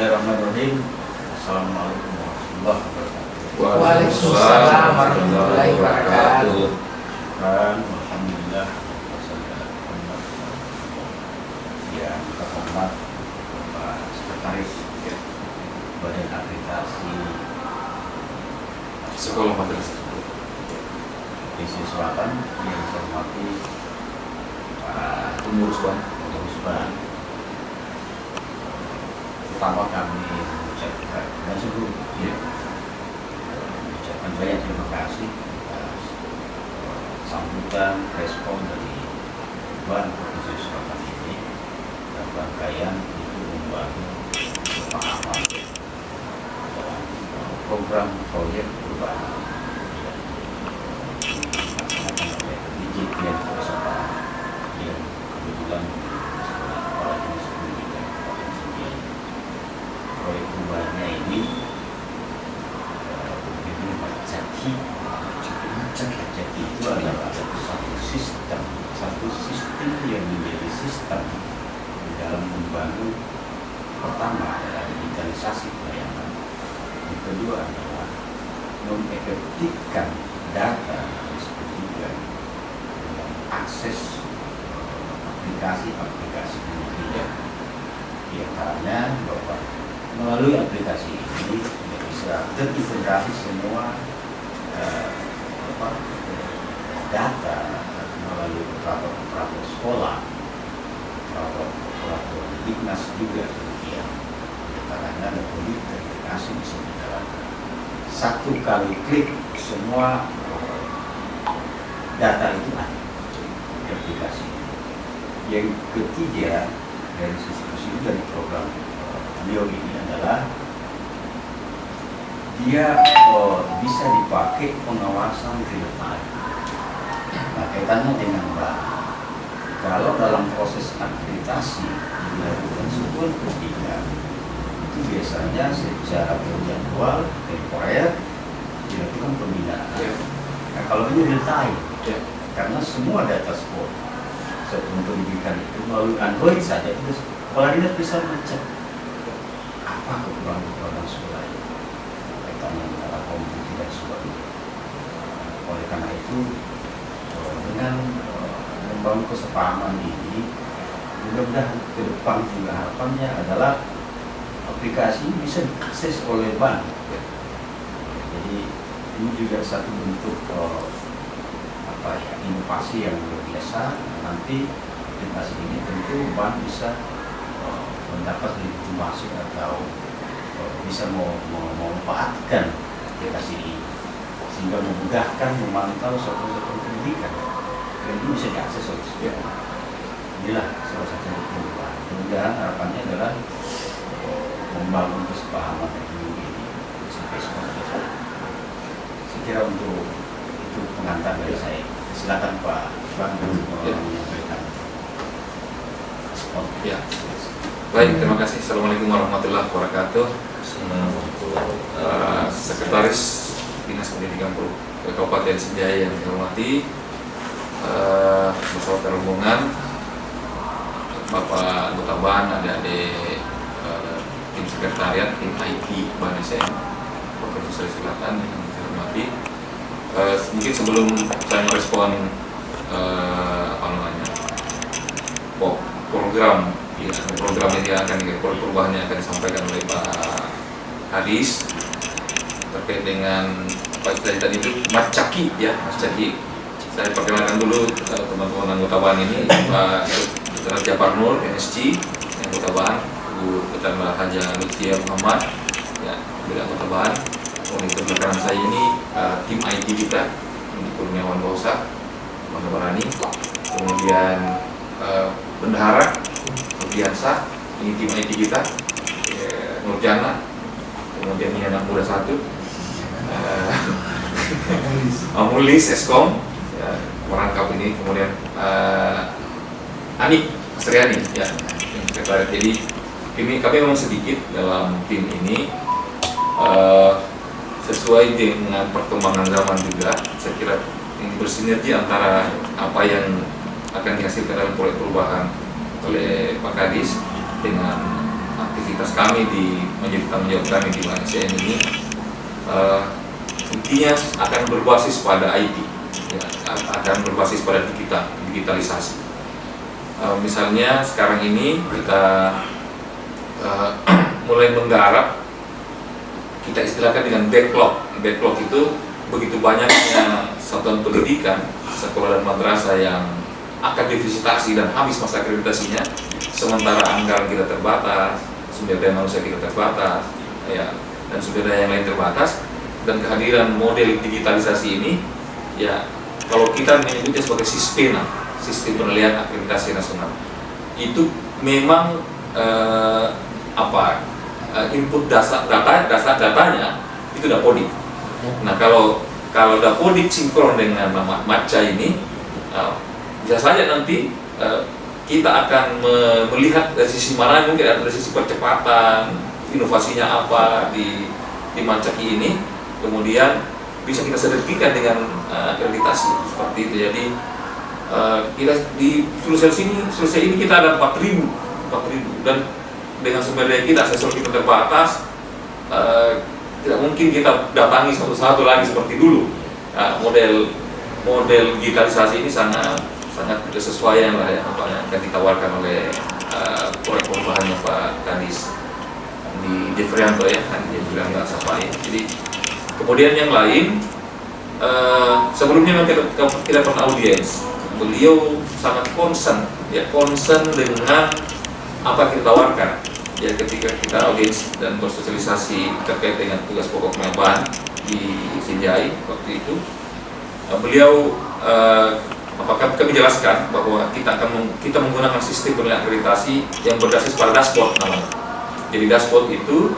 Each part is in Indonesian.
Bismillahirrahmanirrahim. Assalamualaikum warahmatullahi wabarakatuh. Waalaikumsalam warahmatullahi wabarakatuh. Alhamdulillah. Yang terhormat Bapak Sekretaris Badan Akreditasi Sekolah Madrasah Pesisir Selatan, yang saya hormati Pak Pengurus Ban. Pertama kami mengucapkan dan sebelumnya mengucapkan banyak terima kasih atas sambutan respon dari Ban Provinsi Selatan ini, dan rangkaian itu membangun kepahaman dalam program proyek perubahan dilaksanakan oleh Dirjen Perusahaan yang kebetulan sebagai Kepala Dinas Pendidikan Kabupaten Sendiri. Proyek perubahannya ini berjudul Macaki. Macaki itu adalah satu sistem yang menjadi sistem di dalam membangun. Pertama adalah digitalisasi pelayanan, yang kedua adalah mengefektifkan data, yang ketiga dalam akses aplikasi pendidikan. Di antaranya bahwa melalui aplikasi ini bisa terintegrasi semua data melalui operator sekolah, operator Dignas juga demikian. Karena ada terintegrasi bisa dijalankan. Satu kali klik semua data itu ada di aplikasi. Yang ketiga dari sisi dari program beliau ini adalah dia bisa dipakai pengawasan real time. Nah, kaitannya dengan kalau dalam proses akreditasi dilakukan sebuah pendidikan, itu biasanya secara berjadwal temporer dilakukan pembinaan. Nah, kalau ini real time, karena semua data sekolah sebelum pendidikan itu melalui Android saja, itu kepala dinas bisa mengecek apa kekurangan sekolah ini, kaitannya dengan komputer dan sebagainya. Oleh karena itu, dengan membangun kesepahaman ini, mudah-mudahan ke depan juga harapannya adalah aplikasi bisa diakses oleh bank. Jadi ini juga satu bentuk inovasi yang luar biasa. Nanti aplikasi ini tentu bank bisa mendapat legitimasi atau bisa memanfaatkan aplikasi ini, sehingga memudahkan memantau sektor pendidikan, dan itu bisa diakses oleh semua. Inilah salah satu perubahan. Kemudian harapannya adalah membangun kesepahaman teknologi ini sampai semua. Saya kira untuk itu pengantar dari saya. Silakan Pak Bang menyampaikan. Ya. Baik, terima kasih. Assalamualaikum warahmatullahi wabarakatuh. Sekretaris Dinas Pendidikan Kabupaten Sendai yang saya hormati, beserta rombongan, Bapak anggota BAN, adik-adik tim sekretariat, tim IT BAN SM Provinsi Sulawesi Selatan yang saya hormati. Mungkin sebelum saya merespon program ini akan perubahan yang akan disampaikan oleh Pak Hadis terkait dengan apa tadi itu Macaki ya, Macaki. Saya perkenalkan dulu teman-teman anggota BAN ini, Pak Dr. Jafar Nur, MSc, anggota BAN, Bu Dr. Haja Lutfia Muhammad, ya, juga anggota BAN. Untuk belakang saya ini tim IT kita, untuk Kurniawan Bausa, Mandabarani, kemudian Bendahara, Nurdiansa, ini tim IT kita, Nurjana, kemudian ini anak muda satu, Amulis, Eskom, ya, merangkap ini, kemudian Anik, Astriani, ya, tim sekretariat. Jadi kami memang sedikit dalam tim ini. Sesuai dengan perkembangan zaman juga, saya kira ini bersinergi antara apa yang akan dihasilkan dalam proyek perubahan oleh Pak Kadis dengan aktivitas kami menjadi tanggung jawab kami di MASN ini intinya akan berbasis pada IT, ya, akan berbasis pada digitalisasi. Misalnya sekarang ini kita mulai menggarap, kita istilahkan dengan backlog. Backlog itu begitu banyaknya satuan pendidikan, sekolah dan madrasah yang akan divisitasi dan habis masa akreditasinya, sementara anggaran kita terbatas, sumber daya manusia kita terbatas, ya, dan sumber daya yang lain terbatas, dan kehadiran model digitalisasi ini, ya, kalau kita menyebutnya sebagai sistem penilaian akreditasi nasional, itu memang input datanya itu Dapodik. Nah, kalau Dapodik sinkron dengan Matcha ini, bisa saja nanti kita akan melihat dari sisi mana, mungkin ada dari sisi percepatan, inovasinya apa di Matchaki ini, kemudian bisa kita sederhanakan dengan akreditasi seperti itu. Jadi kita di Sulsel ini kita ada 4.000 dan dengan sumber daya kita, asesor kita terbatas, tidak mungkin kita datangi satu-satu lagi seperti dulu. Model digitalisasi ini sangat kesesuaian lah ya, apa yang akan ditawarkan oleh proyek perubahannya Pak Kadis di Jefrianto ya, di Jefrianto Sapai. Jadi kemudian yang lain, sebelumnya kita pernah audiens, beliau sangat concern dengan apa yang kita tawarkan. Ya, ketika kita audiens dan bersosialisasi terkait dengan tugas pokok Meban di Sinjai waktu itu, beliau kami jelaskan bahwa kita menggunakan sistem penilaian akreditasi yang berbasis pada dashboard namanya. Jadi dashboard itu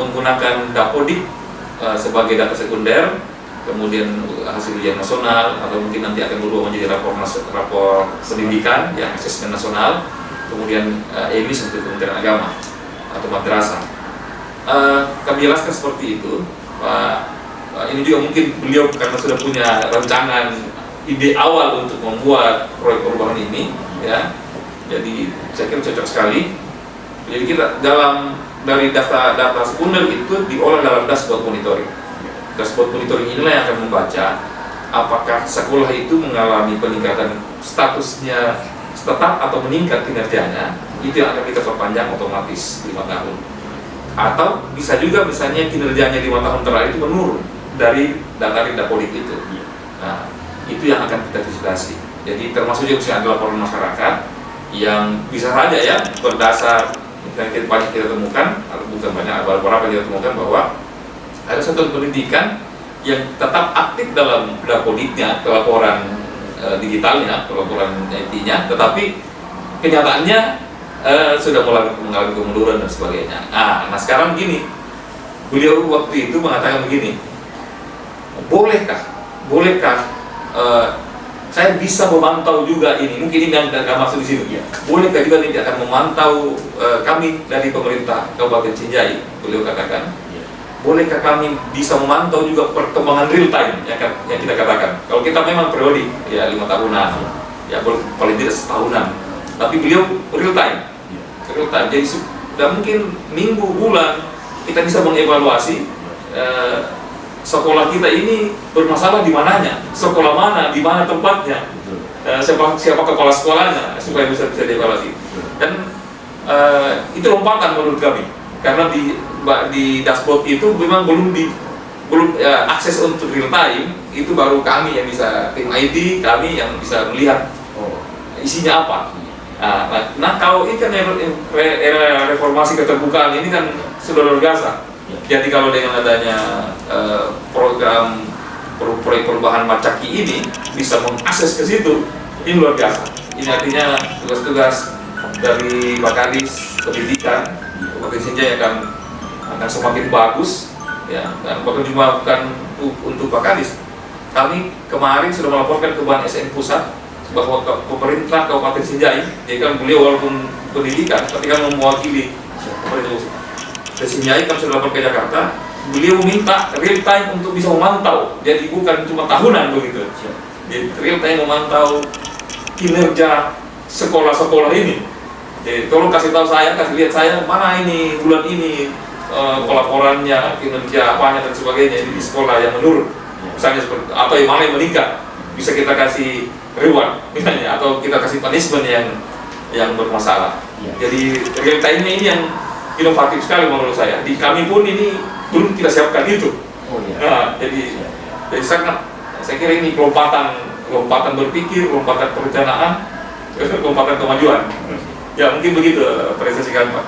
menggunakan Dapodik sebagai data sekunder, kemudian hasil ujian nasional, atau mungkin nanti akan berubah menjadi rapor pendidikan, ya, asesmen nasional, kemudian ini seperti Kementerian Agama atau madrasah. Kami jelaskan seperti itu, Pak. Ini juga mungkin beliau karena sudah punya rancangan ide awal untuk membuat proyek perubahan ini, ya. Jadi saya kira cocok sekali. Jadi kita dari data sekunder itu diolah dalam dashboard monitoring. Dashboard monitoring inilah yang akan membaca apakah sekolah itu mengalami peningkatan statusnya tetap atau meningkat kinerjanya, itu yang akan kita perpanjang otomatis 5 tahun. Atau bisa juga misalnya kinerjanya 5 tahun terakhir itu menurun dari data Dapodik itu. Nah, itu yang akan kita visitasi. Jadi termasuk juga misalnya ada laporan masyarakat yang bisa saja ya berdasar yang banyak kita temukan, atau bukan banyak, ada beberapa yang kita temukan bahwa ada satuan pendidikan yang tetap aktif dalam Dapodiknya, laporan digitalnya, laporan IT-nya, tetapi kenyataannya sudah mulai mengalami kemunduran dan sebagainya. Nah sekarang begini, beliau waktu itu mengatakan begini, bolehkah saya bisa memantau juga ini, mungkin ini yang tidak masuk di sini, ya. Bolehkah juga nanti akan memantau kami dari pemerintah Kabupaten Sinjai, beliau katakan, bolehkah kami bisa memantau juga perkembangan real time yang kita katakan. Kalau kita memang periodik, ya 5 tahunan, ya paling tidak setahunan, tapi beliau real time. Jadi sudah mungkin minggu, bulan kita bisa mengevaluasi sekolah kita ini bermasalah di mananya, sekolah mana, di mana tempatnya, siapa kepala sekolahnya, supaya bisa dievaluasi. Dan itu lompatan menurut kami, karena di dashboard itu memang belum akses untuk real time, itu baru kami yang bisa, tim IT kami yang bisa melihat isinya apa. Nah kalau ini kan era reformasi keterbukaan ini kan sudah luar biasa. Jadi kalau dengan adanya program proyek perubahan Matchaki ini bisa mengakses ke situ, ini luar biasa. Ini artinya tugas-tugas dari Pak Kadis pendidikan Kabupaten Sinjai akan semakin bagus, ya. Dan bukan untuk Pak Kadis. Kami kemarin sudah melaporkan ke Ban SN Pusat bahwa pemerintah Kabupaten Sinjai, jadi kan beliau walaupun pendidikan, tapi kan mewakili pemerintah Sinjai, kan sudah lapor ke Jakarta. Beliau minta real time untuk bisa memantau, jadi bukan cuma tahunan begitu. Jadi real time memantau kinerja sekolah-sekolah ini. Jadi tolong kasih tahu saya, kasih lihat saya mana ini bulan ini pelaporannya, kinerja apanya dan sebagainya di sekolah yang menurun, misalnya seperti atau yang mana yang meningkat, bisa kita kasih reward misalnya, atau kita kasih punishment yang bermasalah. Jadi realita ini yang inovatif sekali menurut saya. Di kami pun ini belum kita siapkan itu. Nah, jadi sangat, saya kira ini lompatan berpikir, lompatan perencanaan, lompatan kemajuan. Ya mungkin begitu presentasikan Pak.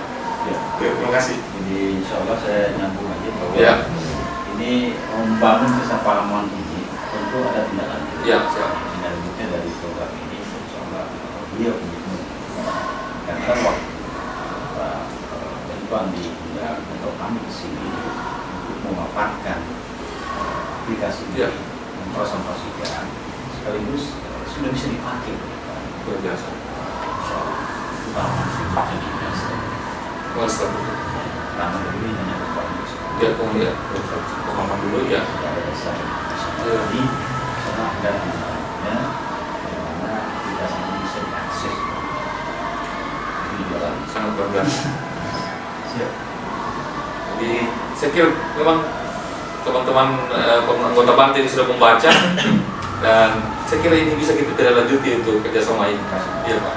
Terima kasih. Jadi insya Allah saya nyambung aja bahwa ini membangun kesepahaman ini tentu ada tindak lanjut. Tindak lanjutnya dari program ini insya Allah beliau karena waktu Pak diundang atau kami kesini untuk memaparkan aplikasi ini mempresentasikan sekaligus sudah bisa dipakai. Luar biasa. Karena dulu hanya pemahaman dulu ya. Ada dasar. Jadi karena ada tindakannya, bagaimana aplikasi ini bisa diakses. Ini jalan Sangat luar biasa. siap. Jadi saya kira memang teman-teman anggota Banten sudah membaca dan saya kira ini bisa kita tidak lanjuti untuk kerjasama ini. Iya Pak.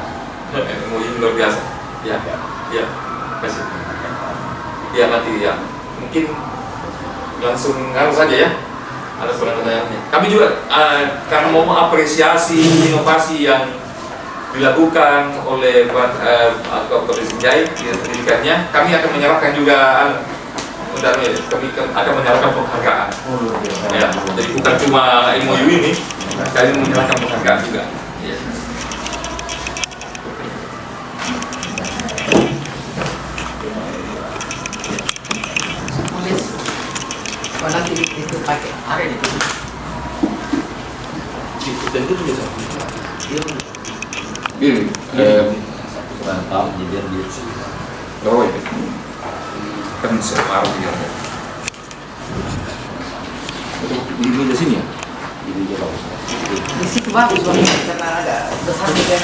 Ini luar biasa. Ya, kasih. Ya nanti ya, mungkin langsung harus saja ya. Ada pertanyaannya. Kami juga karena mau mengapresiasi inovasi yang dilakukan oleh Bapak Sinjai di pendidikannya, kami akan menyerahkan juga kami akan menyerahkan penghargaan. Ya, jadi bukan cuma MOU ini, kami menyerahkan penghargaan juga. Ya. Nanti itu pakai area itu. Dan itu bisa. Ini Kurang tahu jadi dia oh itu kan separuh ya. Ini di sini ya. ini dia bagus. Di situ bagus banget karena ada besar juga.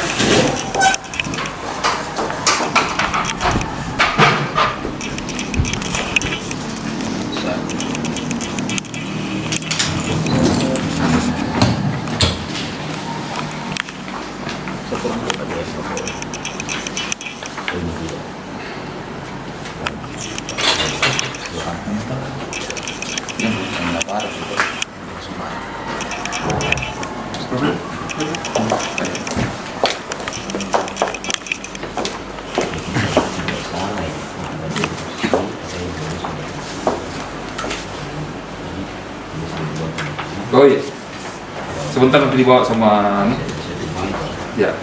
Oh iya. Sebentar nanti dibawa sama ya.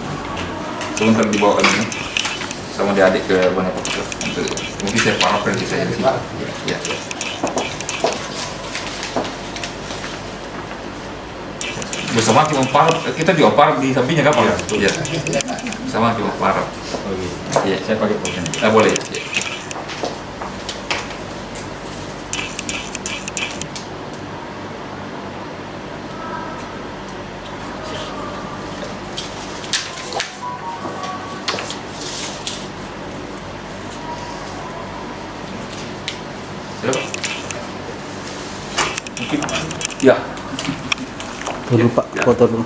Sebentar dibawa ini sama adik ke Bone Pokok. Mungkin saya parapin saya di sini. Ya. Bersama cuma parap, kita juga parap di sampingnya kapal. Iya. Sama cuma parap. Oh gitu. Iya. Saya pakai pulpen. Boleh. Ya. Mungkin ya. Dulu Pak, foto dulu.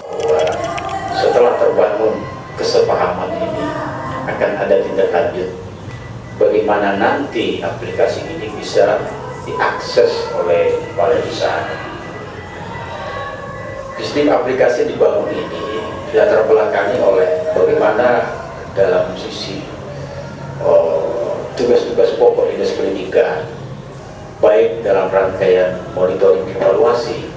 Setelah terbangun kesepahaman ini akan ada tindak lanjut bagaimana nanti aplikasi ini bisa diakses oleh para usaha. Sistem aplikasi dibangun ini dilatar belakangi oleh bagaimana dalam sisi tugas-tugas pokok dinas pendidikan, baik dalam rangkaian monitoring evaluasi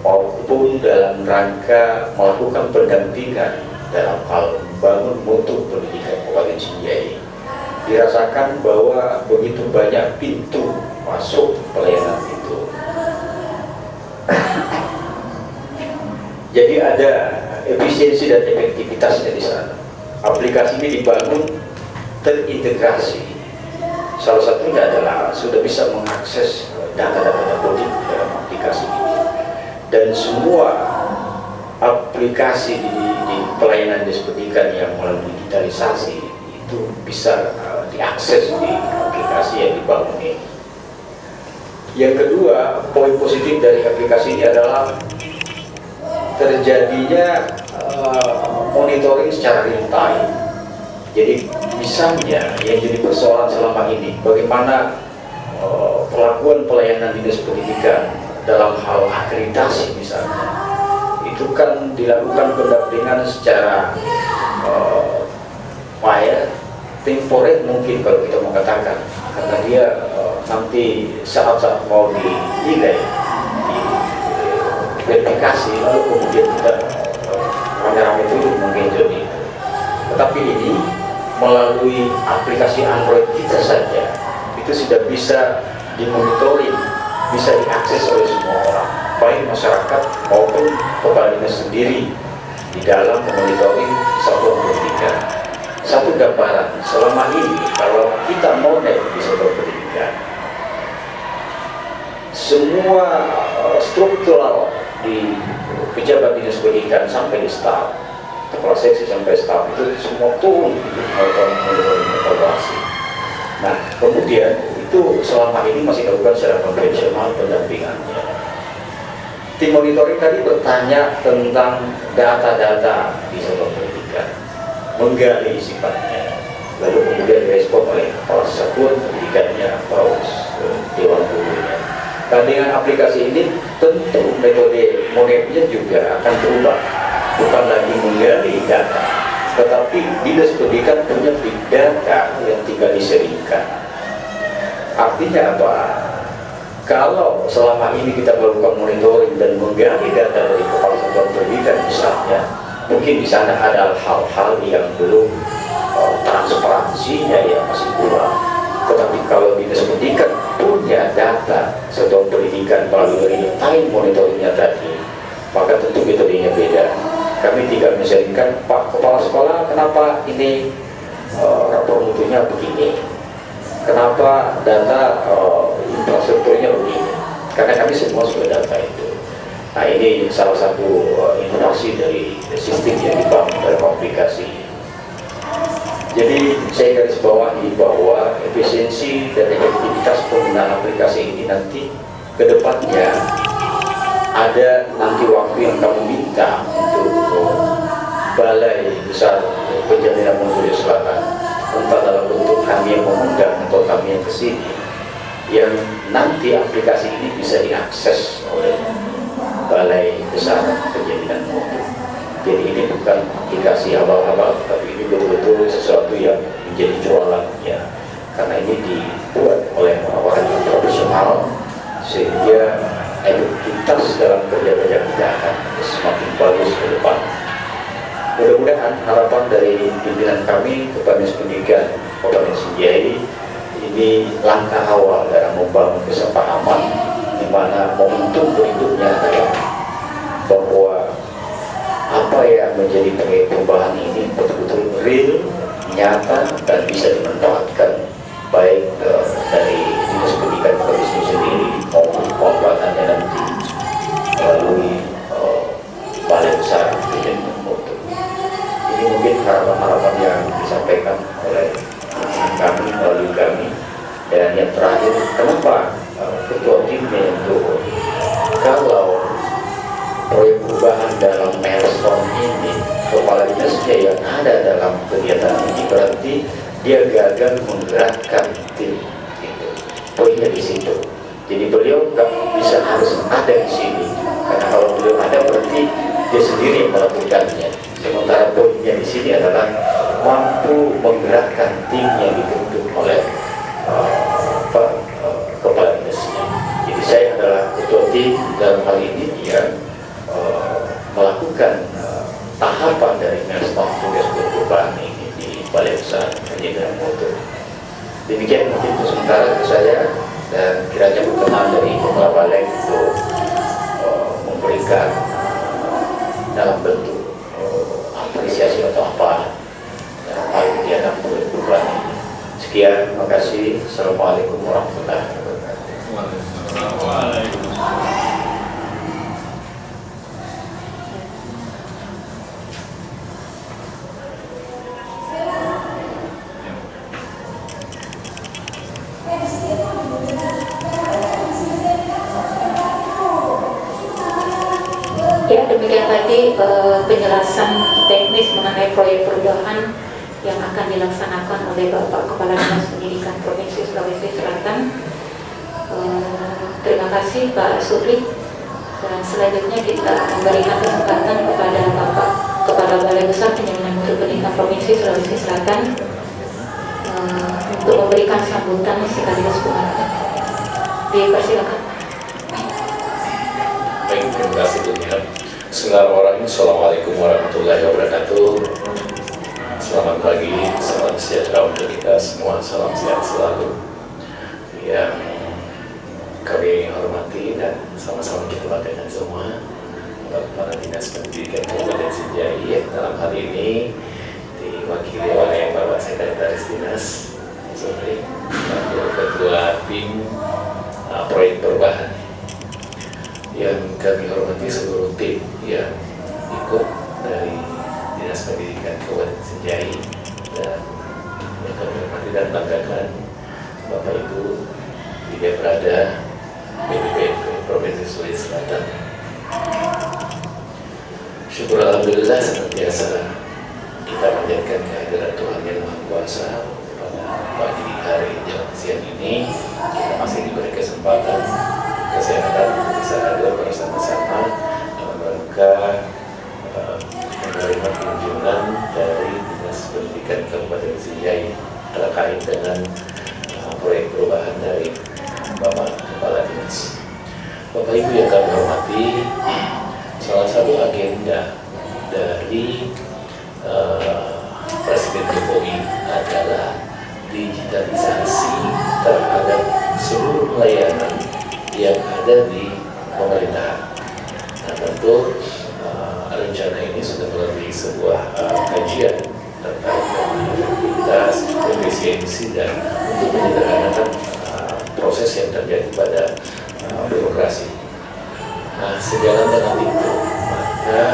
maupun dalam rangka melakukan pendampingan dalam hal membangun mutu pendidikan Kabupaten Sinjai, dirasakan bahwa begitu banyak pintu masuk pelayanan itu. Jadi ada efisiensi dan efektivitasnya di sana. Aplikasi ini dibangun terintegrasi. Salah satunya adalah sudah bisa mengakses data-data politik dalam aplikasi ini. Dan semua aplikasi di pelayanan dinas pendidikan yang melalui digitalisasi untuk bisa diakses di aplikasi yang dibangun ini. Yang kedua, poin positif dari aplikasi ini adalah terjadinya monitoring secara real time. Jadi misalnya yang jadi persoalan selama ini, bagaimana pelakuan pelayanan dinas pendidikan dalam hal akreditasi misalnya, itu kan dilakukan pendampingan secara temporer mungkin kalau kita mau katakan, karena dia nanti saat-saat mau dinilai, diverifikasi, lalu kemudian kita rame-rame itu mungkin jadi. Tetapi ini melalui aplikasi Android kita saja itu sudah bisa dimonitoring, bisa diakses oleh semua orang, baik masyarakat maupun kepala dinas sendiri di dalam memonitoring satuan pendidikan. Satu gambaran, selama ini kalau kita monet di satuan pendidikan, semua struktural di pejabat dinas pendidikan sampai di staf, kepala seksi sampai staf itu semua turun untuk melakukan monitoring evaluasi. Nah, kemudian itu selama ini masih dilakukan secara konvensional pendampingannya. Tim monitoring tadi bertanya tentang data-data di satuan pendidikan, menggali sifatnya, lalu kemudian direspon oleh kepala satuan pendidikannya atau dewan gurunya. Nah, dengan aplikasi ini tentu metode monetnya juga akan berubah, bukan lagi menggali data, tetapi dinas pendidikan punya big data yang tinggal diseringkan. Artinya apa? Kalau selama ini kita melakukan monitoring dan menggali data dari kepala satuan pendidikan misalnya, mungkin di sana ada hal-hal yang belum transparansinya yang masih kurang. Tetapi kalau dinas pendidikan punya data satuan pendidikan melalui real time monitoringnya tadi, maka tentu metodenya beda. Kami tidak menyaringkan, Pak Kepala Sekolah, kenapa ini rapor mutunya begini, kenapa data infrastrukturnya begini, karena kami semua sudah data itu. Nah, ini salah satu inovasi dari sistem yang dibangun dalam aplikasi. Jadi saya garis bawahi bahwa efisiensi dan efektivitas penggunaan aplikasi ini nanti ke depannya ada nanti waktu yang kamu minta untuk Balai Besar Penjaminan Mutu Selatan, entah dalam bentuk kami yang mengundang atau kami yang kesini, yang nanti aplikasi ini bisa diakses oleh Balai Besar Penjaminan Mutu. Jadi ini bukan aplikasi abal-abal, tapi ini betul-betul sesuatu yang menjadi jualan ya, karena ini dibuat oleh orang-orang yang profesional, sehingga efektivitas dalam kerja-kerja kita akan semakin bagus ke depan. Mudah-mudahan harapan dari pimpinan kami kepada Dinas Pendidikan Kabupaten Sinjai ini langkah awal dalam membangun kesepahaman, di mana momentum berikutnya adalah bahwa apa yang menjadi perubahan ini betul-betul real, nyata, dan bisa dimanfaatkan baik dari Dinas Pendidikan Kabupaten sendiri maupun pembuatannya nanti melalui Balai Besar Penjaminan Mutu. Ini mungkin harapan-harapan yang disampaikan oleh kami melalui kami. Dan yang terakhir, kenapa ketua timnya itu kalau proyek perubahan dalam milestone ini kepala dinasnya yang ada dalam kegiatan ini berarti dia gagal menggerakkan tim gitu. Poinnya di situ. Jadi beliau nggak bisa harus ada di sini, karena kalau beliau ada berarti dia sendiri yang melakukannya. Sementara poinnya di sini adalah mampu menggerakkan tim yang dibentuk oleh kepala dinasnya. Jadi saya adalah ketua tim dalam hal ini yang melakukan tahapan dari milestone tugas perubahan ini di Balai Besar Penjaminan Mutu. Demikian mungkin untuk sementara dari saya, dan kiranya berkenan dari Kepala Balai untuk memberikan dalam bentuk apresiasi atau apa hal kegiatan perubahan ini. Sekian, terima kasih. Assalamualaikum warahmatullahi wabarakatuh. Waalaikumsalam. Ya, demikian tadi penjelasan teknis mengenai proyek perubahan yang akan dilaksanakan oleh Bapak Kepala Dinas Pendidikan Provinsi Sulawesi Selatan. Terima kasih Pak Supri. Dan selanjutnya kita memberikan kesempatan kepada Bapak Kepala Balai Besar Penjaminan Mutu Pendidikan Provinsi Sulawesi Selatan untuk memberikan sambutan sekaligus pengarahan. Dipersilakan. Baik, terima kasih dunia. Bismillahirrahmanirrahim. Assalamualaikum warahmatullahi wabarakatuh. Selamat pagi, salam sejahtera untuk kita semua, salam sehat selalu. Yang kami hormati dan sama-sama kita banggakan semua, para dinas pendidikan Kabupaten Sinjai yang dalam hal ini diwakili oleh Bapak Sekretaris Dinas, Supri, Wakil Ketua Tim Proyek Perubahan. Yang kami hormati seluruh tim yang ikut dari Dinas Pendidikan Kabupaten Sinjai, dan yang kami hormati dan banggakan Bapak Ibu di Deprada BPPP Provinsi Sulawesi Selatan. Syukur alhamdulillah senantiasa kita panjatkan kehadiran Tuhan Yang Maha Kuasa. Pada pagi hari jam siang ini kita masih diberi kesempatan kesehatan bisa hadir bersama-sama dalam rangka menerima kunjungan dari Dinas Pendidikan Kabupaten Sinjai terkait dengan proyek perubahan dari Bapak Kepala Dinas. Bapak Ibu yang kami hormati, salah satu agenda dari Presiden Jokowi adalah digitalisasi terhadap seluruh layanan yang ada di pemerintahan. Nah, tentu rencana ini sudah melalui sebuah kajian terkait dengan efektivitas, efisiensi, dan untuk menyederhanakan proses yang terjadi pada birokrasi. Nah, sejalan dengan itu, maka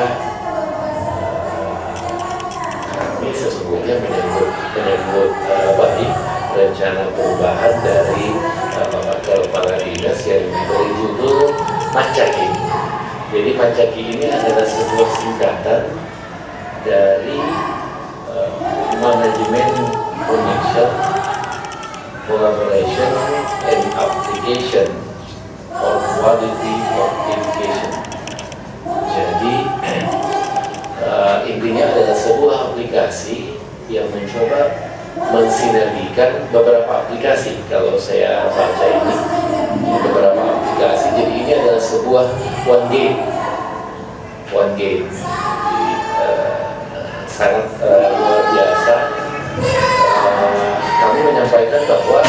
kami sesungguhnya menyambut baik rencana perubahan dari Bapak Kepala Dinas yang diberi judul Macaki. Jadi Macaki ini adalah sebuah singkatan dari Management Connection, Collaboration and Application for Quality of Education. Jadi intinya adalah sebuah aplikasi yang mencoba mensinergikan beberapa aplikasi. Kalau saya baca ini beberapa aplikasi, jadi ini adalah sebuah one game. Jadi, sangat luar biasa. Kami menyampaikan bahwa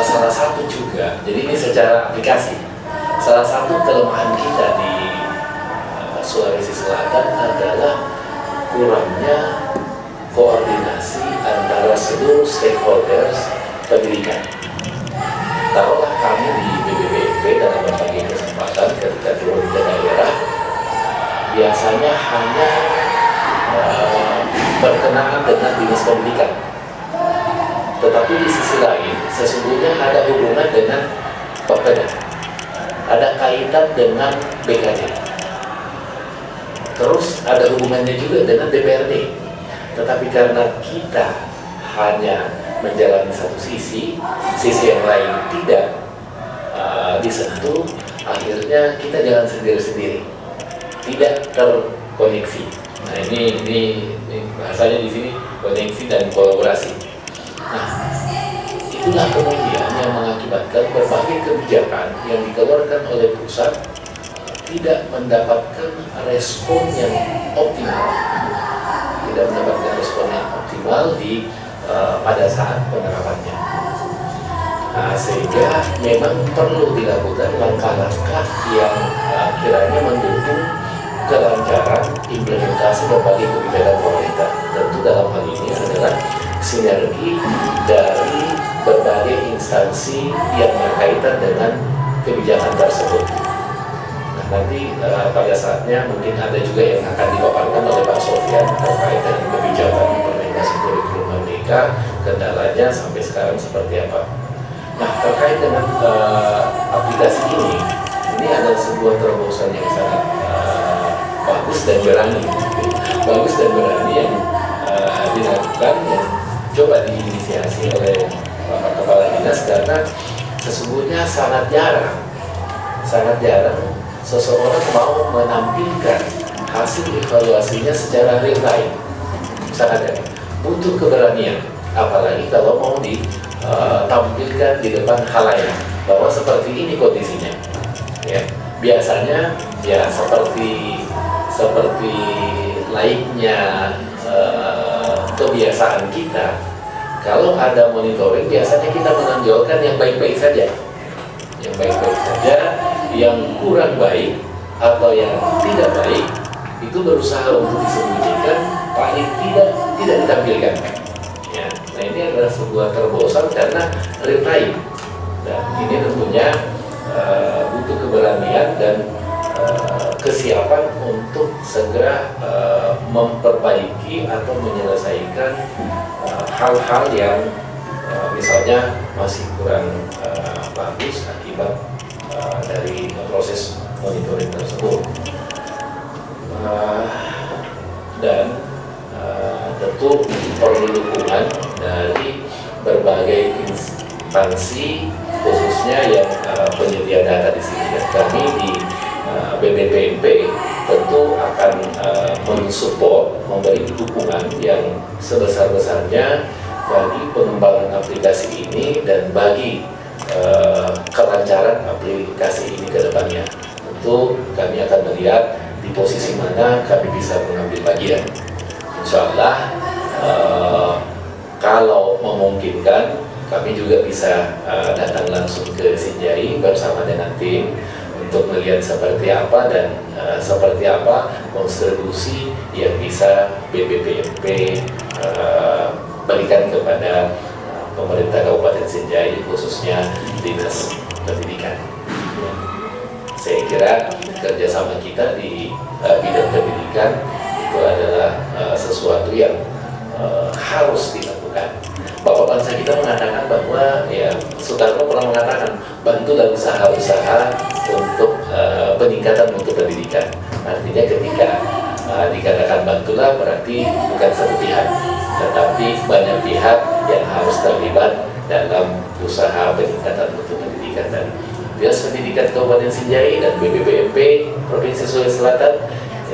salah satu juga, jadi ini secara aplikasi, salah satu kelemahan kita di Sulawesi Selatan adalah kurangnya koordinasi antara seluruh stakeholders pendidikan. Taruhlah kami di BPPP dalam berbagai kesempatan ketika turun ke daerah, biasanya hanya berkenaan dengan dinas pendidikan. Tetapi di sisi lain, sesungguhnya ada hubungan dengan Bapeda, ada kaitan dengan BKD, terus ada hubungannya juga dengan DPRD. Tetapi karena kita hanya menjalani satu sisi yang lain tidak disentuh, akhirnya kita jalan sendiri-sendiri, tidak terkoneksi. Nah ini bahasanya di sini koneksi dan kolaborasi. Nah, itulah kemudian yang mengakibatkan berbagai kebijakan yang dikeluarkan oleh pusat tidak mendapatkan respon yang optimal. Pada saat penerapannya. Nah, sehingga memang perlu dilakukan langkah-langkah yang kiranya mendukung kelancaran implementasi berbagai kebijakan pemerintah. Tentu dalam hal ini adalah sinergi dari berbagai instansi yang berkaitan dengan kebijakan tersebut. Nah, nanti pada saatnya mungkin ada juga yang akan dipaparkan oleh Pak Sofyan terkait dengan kebijakan implementasi aplikasi kurikulum merdeka, kendalanya sampai sekarang seperti apa. Nah, terkait dengan aplikasi ini adalah sebuah terobosan yang sangat bagus dan berani yang dilakukan dan coba diinisiasi oleh Bapak Kepala Dinas, karena sesungguhnya sangat jarang seseorang mau menampilkan hasil evaluasinya secara real time. Sangat jarang, butuh keberanian, apalagi kalau mau ditampilkan di depan khalayak bahwa seperti ini kondisinya. Ya, biasanya ya seperti laiknya kebiasaan kita, kalau ada monitoring biasanya kita menonjolkan yang baik-baik saja, yang kurang baik atau yang tidak baik itu berusaha untuk disembunyikan, paling tidak ditampilkan. Ya, nah ini adalah sebuah terobosan karena real time, dan ini tentunya butuh keberanian dan kesiapan untuk segera memperbaiki atau menyelesaikan hal-hal yang misalnya masih kurang bagus akibat dari proses monitoring tersebut. Dan tentu perlu dukungan dari berbagai instansi, khususnya yang penyedia data di sini. Dan kami di BBPMP tentu akan mensupport, memberi dukungan yang sebesar-besarnya bagi pengembangan aplikasi ini dan bagi kelancaran aplikasi ini ke depannya. Tentu kami akan melihat di posisi mana kami bisa mengambil bagian. Insya Allah kalau memungkinkan kami juga bisa datang langsung ke Sinjai bersama dengan tim untuk melihat seperti apa dan seperti apa kontribusi yang bisa BBPMP berikan kepada pemerintah Kabupaten Sinjai, khususnya Dinas Pendidikan. Saya kira kerjasama kita di bidang pendidikan itu adalah sesuatu yang harus dilakukan. Bapak bangsa kita mengatakan bahwa ya Soekarno pernah mengatakan bantulah usaha-usaha untuk peningkatan mutu pendidikan. Artinya ketika dikatakan bantulah berarti bukan satu pihak, tetapi banyak pihak yang harus terlibat dalam usaha peningkatan mutu pendidikan. Dan Dinas Pendidikan Kabupaten Sinjai dan BBPMP Provinsi Sulawesi Selatan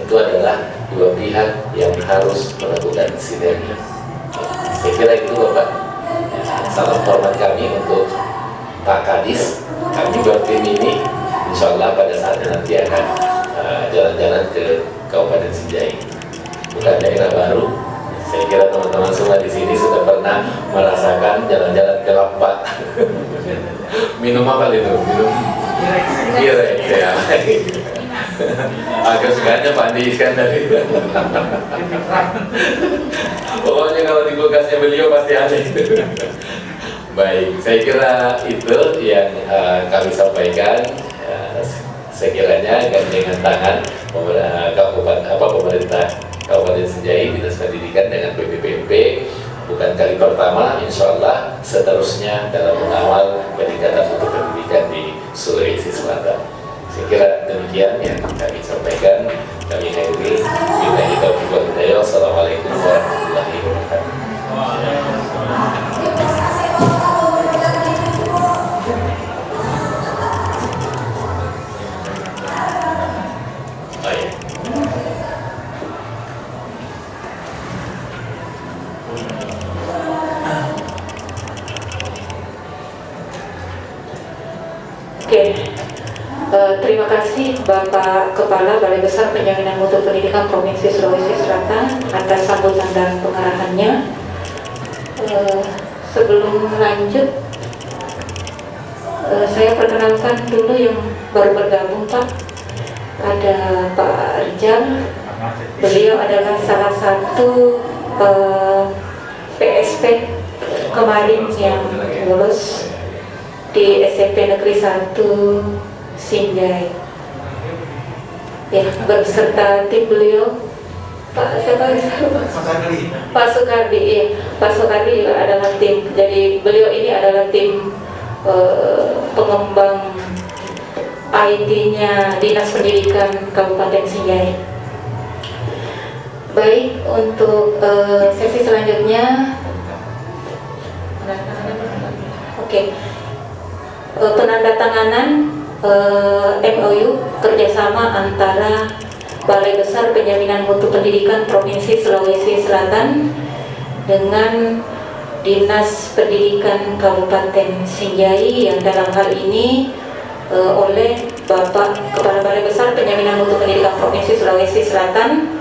itu adalah dua pihak yang harus melakukan sinergi. Saya kira itu Bapak. Salam hormat kami untuk Pak Kadis. Kami bertim ini insya Allah pada saatnya nanti akan jalan-jalan ke Kabupaten Sinjai. Bukan daerah baru. Saya kira teman-teman semua di sini sudah pernah merasakan jalan-jalan ke Lampak. Minum apa itu? Minum kirek ya. Agak sukanya Pak Andi Iskandar itu. Pokoknya kalau di kulkasnya beliau pasti ada itu. Baik, saya kira itu yang kami sampaikan. Sekiranya gandengan tangan pemerintah Kabupaten Sinjai, Dinas Pendidikan dengan BBPMP bukan kali pertama, insya Allah seterusnya dalam mengawal peningkatan mutu pendidikan di Sulawesi Selatan. Saya kira demikian yang kami sampaikan. Kami akhiri. Billahi taufiq wal hidayah. Assalamualaikum warahmatullahi wabarakatuh. Terima kasih Bapak Kepala Balai Besar Penjaminan Mutu Pendidikan Provinsi Sulawesi Selatan atas sambutan dan pengarahannya. Sebelum lanjut, saya perkenalkan dulu yang baru bergabung Pak. Ada Pak Rijal. Beliau adalah salah satu PSP kemarin yang lulus di SMP Negeri 1 Sinjai. Ya, berserta tim beliau Pak Soekardi, iya. Pak Soekardi juga adalah tim. Jadi beliau ini adalah tim pengembang IT-nya Dinas Pendidikan Kabupaten Sinjai. Baik, untuk sesi selanjutnya, oke, penandatanganan MOU kerjasama antara Balai Besar Penjaminan Mutu Pendidikan Provinsi Sulawesi Selatan dengan Dinas Pendidikan Kabupaten Sinjai, yang dalam hal ini oleh Bapak Kepala Balai Besar Penjaminan Mutu Pendidikan Provinsi Sulawesi Selatan